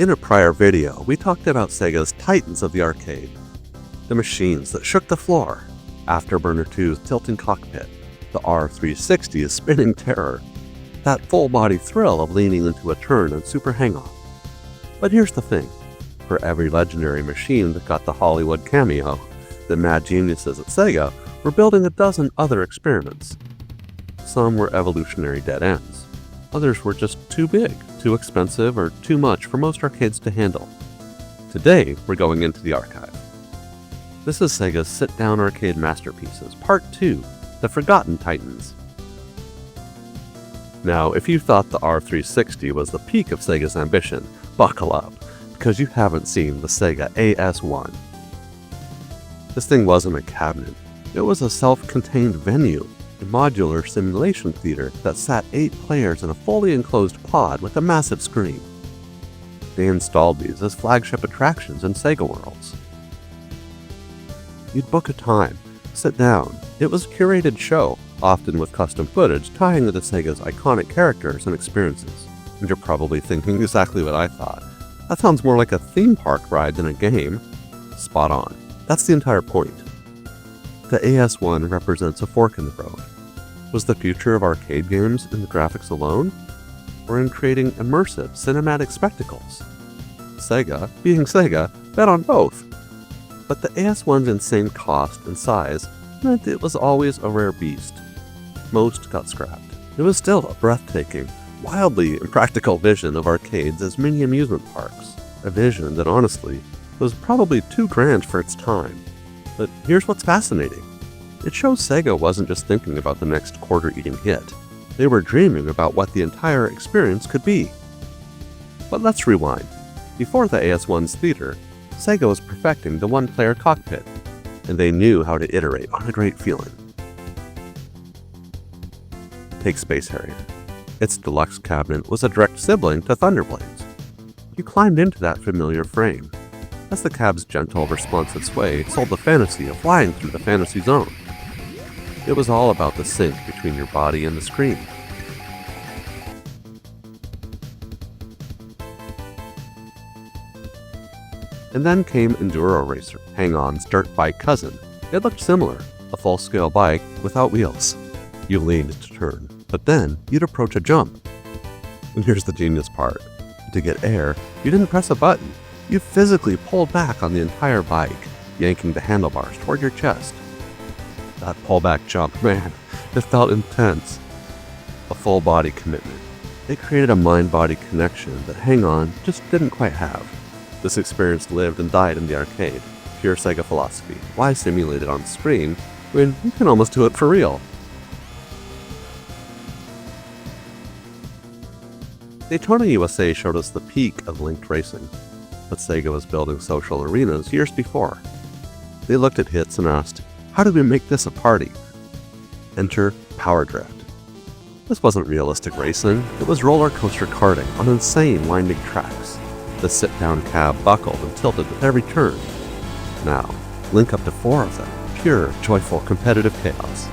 In a prior video, we talked about Sega's titans of the arcade. The machines that shook the floor, Afterburner 2's tilting cockpit, the R360's spinning terror, that full-body thrill of leaning into a turn and super hang-on. But here's the thing. For every legendary machine that got the Hollywood cameo, the mad geniuses at Sega were building a dozen other experiments. Some were evolutionary dead ends. Others were just too big, too expensive, or too much for most arcades to handle. Today, we're going into the archive. This is Sega's sit-down arcade masterpieces, Part 2, The Forgotten Titans. Now, if you thought the R360 was the peak of Sega's ambition, buckle up, because you haven't seen the Sega AS1. This thing wasn't a cabinet. It was a self-contained venue, a modular simulation theater that sat 8 players in a fully enclosed pod with a massive screen. They installed these as flagship attractions in Sega worlds. You'd book a time, sit down. It was a curated show, often with custom footage tying into Sega's iconic characters and experiences. And you're probably thinking exactly what I thought. That sounds more like a theme park ride than a game. Spot on. That's the entire point. The AS1 represents a fork in the road. Was the future of arcade games in the graphics alone? Or in creating immersive cinematic spectacles? Sega, being Sega, bet on both. But the AS1's insane cost and size meant it was always a rare beast. Most got scrapped. It was still a breathtaking, wildly impractical vision of arcades as mini amusement parks. A vision that honestly was probably too grand for its time. But here's what's fascinating. It shows Sega wasn't just thinking about the next quarter-eating hit. They were dreaming about what the entire experience could be. But let's rewind. Before the AS1's theater, Sega was perfecting the one-player cockpit, and they knew how to iterate on a great feeling. Take Space Harrier. Its deluxe cabinet was a direct sibling to Thunderblades. You climbed into that familiar frame, as the cab's gentle, responsive sway sold the fantasy of flying through the fantasy zone. It was all about the sync between your body and the screen. And then came Enduro Racer, Hang-On's dirt bike cousin. It looked similar, a full-scale bike without wheels. You leaned to turn, but then you'd approach a jump. And here's the genius part. To get air, you didn't press a button. You physically pulled back on the entire bike, yanking the handlebars toward your chest. That pullback jump, man, it felt intense. A full-body commitment. It created a mind-body connection that Hang-On just didn't quite have. This experience lived and died in the arcade. Pure Sega philosophy. Why simulate it on screen when you can almost do it for real? Daytona USA showed us the peak of linked racing, but Sega was building social arenas years before. They looked at hits and asked, how do we make this a party? Enter Power Drift. This wasn't realistic racing, it was roller coaster karting on insane winding tracks. The sit-down cab buckled and tilted with every turn. Now, link up to 4 of them, pure, joyful, competitive chaos.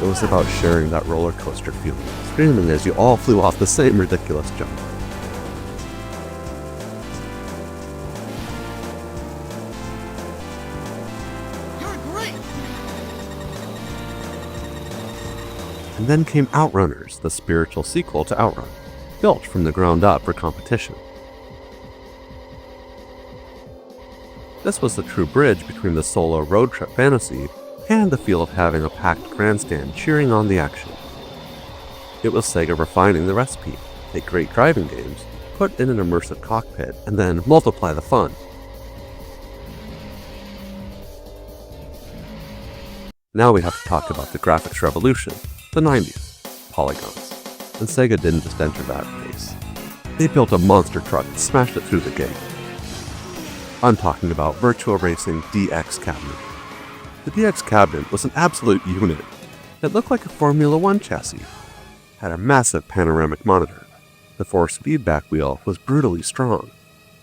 It was about sharing that roller coaster feeling, screaming as you all flew off the same ridiculous jump. You're great! And then came Outrunners, the spiritual sequel to Outrun, built from the ground up for competition. This was the true bridge between the solo road trip fantasy and the feel of having a packed grandstand cheering on the action. It was Sega refining the recipe, take great driving games, put in an immersive cockpit, and then multiply the fun. Now we have to talk about the graphics revolution, the 90s, polygons. And Sega didn't just enter that race. They built a monster truck and smashed it through the gate. I'm talking about Virtua Racing DX cabinet. The DX cabinet was an absolute unit. It looked like a Formula 1 chassis. Had a massive panoramic monitor. The force feedback wheel was brutally strong.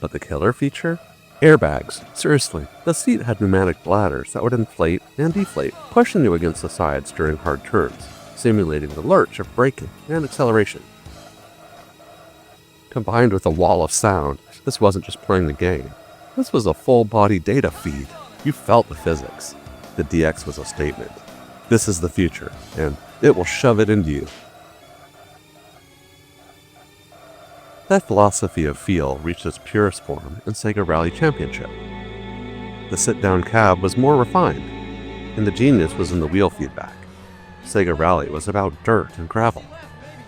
But the killer feature? Airbags. Seriously, the seat had pneumatic bladders that would inflate and deflate, pushing you against the sides during hard turns, simulating the lurch of braking and acceleration. Combined with a wall of sound, This wasn't just playing the game. This was a full-body data feed. You felt the physics. The DX was a statement. This is the future, and it will shove it into you. That philosophy of feel reached its purest form in Sega Rally Championship. The sit-down cab was more refined, and the genius was in the wheel feedback. Sega Rally was about dirt and gravel.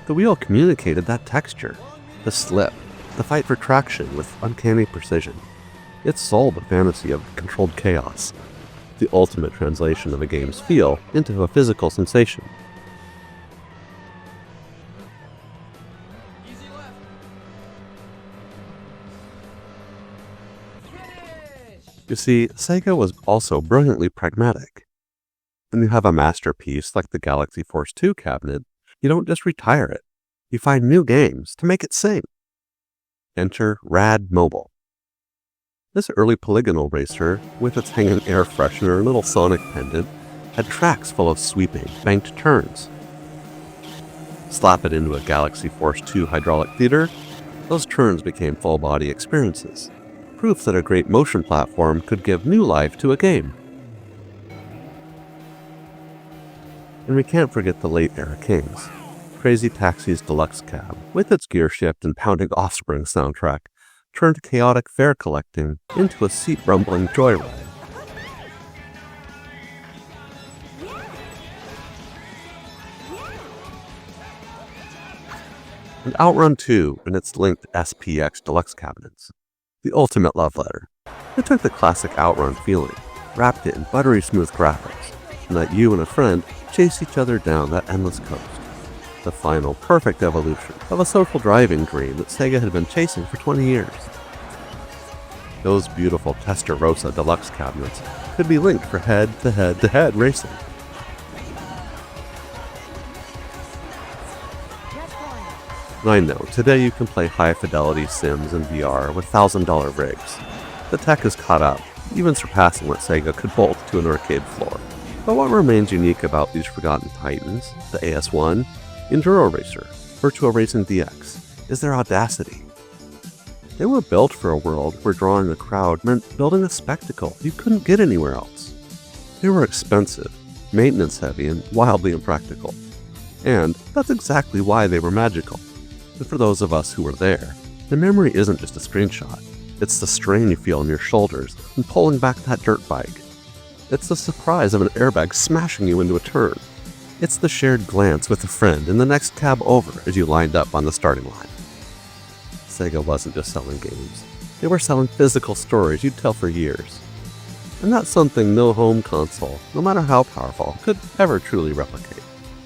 The wheel communicated that texture, the slip, the fight for traction with uncanny precision. It sold the fantasy of controlled chaos, the ultimate translation of a game's feel into a physical sensation. You see, Sega was also brilliantly pragmatic. When you have a masterpiece like the Galaxy Force 2 cabinet, you don't just retire it. You find new games to make it sing. Enter Rad Mobile. This early polygonal racer, with its hanging air freshener and little sonic pendant, had tracks full of sweeping, banked turns. Slap it into a Galaxy Force 2 hydraulic theater, those turns became full-body experiences. Proof that a great motion platform could give new life to a game. And we can't forget the late-era kings. Crazy Taxi's deluxe cab, with its gear shift and pounding Offspring soundtrack, turned chaotic fare collecting into a seat-rumbling joyride. And Outrun 2 and its linked SPX deluxe cabinets. The ultimate love letter. It took the classic Outrun feeling, wrapped it in buttery smooth graphics, and let you and a friend chase each other down that endless coast. The final perfect evolution of a social driving dream that Sega had been chasing for 20 years. Those beautiful Testarossa deluxe cabinets could be linked for head-to-head-to-head racing. And I know, today you can play high-fidelity sims in VR with $1,000 rigs. The tech has caught up, even surpassing what Sega could bolt to an arcade floor. But what remains unique about these forgotten titans, the AS1, Enduro Racer, Virtua Racing DX, is their audacity. They were built for a world where drawing a crowd meant building a spectacle you couldn't get anywhere else. They were expensive, maintenance-heavy, and wildly impractical. And that's exactly why they were magical. But for those of us who were there, the memory isn't just a screenshot. It's the strain you feel in your shoulders when pulling back that dirt bike. It's the surprise of an airbag smashing you into a turn. It's the shared glance with a friend in the next cab over as you lined up on the starting line. Sega wasn't just selling games. They were selling physical stories you'd tell for years. And that's something no home console, no matter how powerful, could ever truly replicate.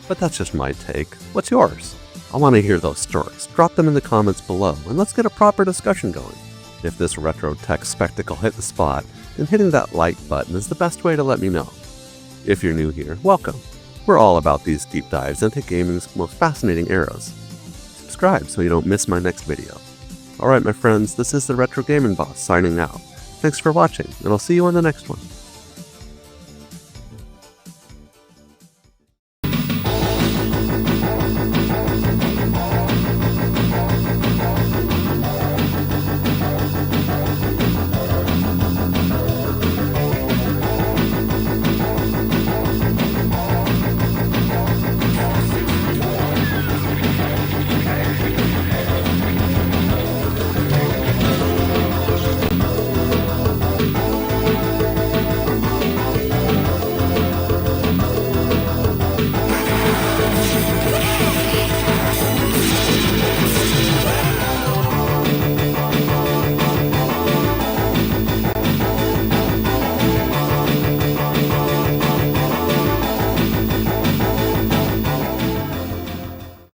But that's just my take. What's yours? I want to hear those stories. Drop them in the comments below, and let's get a proper discussion going. If this retro tech spectacle hit the spot, then hitting that like button is the best way to let me know. If you're new here, welcome. We're all about these deep dives into gaming's most fascinating eras. Subscribe so you don't miss my next video. Alright my friends, this is the Retro Gaming Boss signing out. Thanks for watching, and I'll see you on the next one.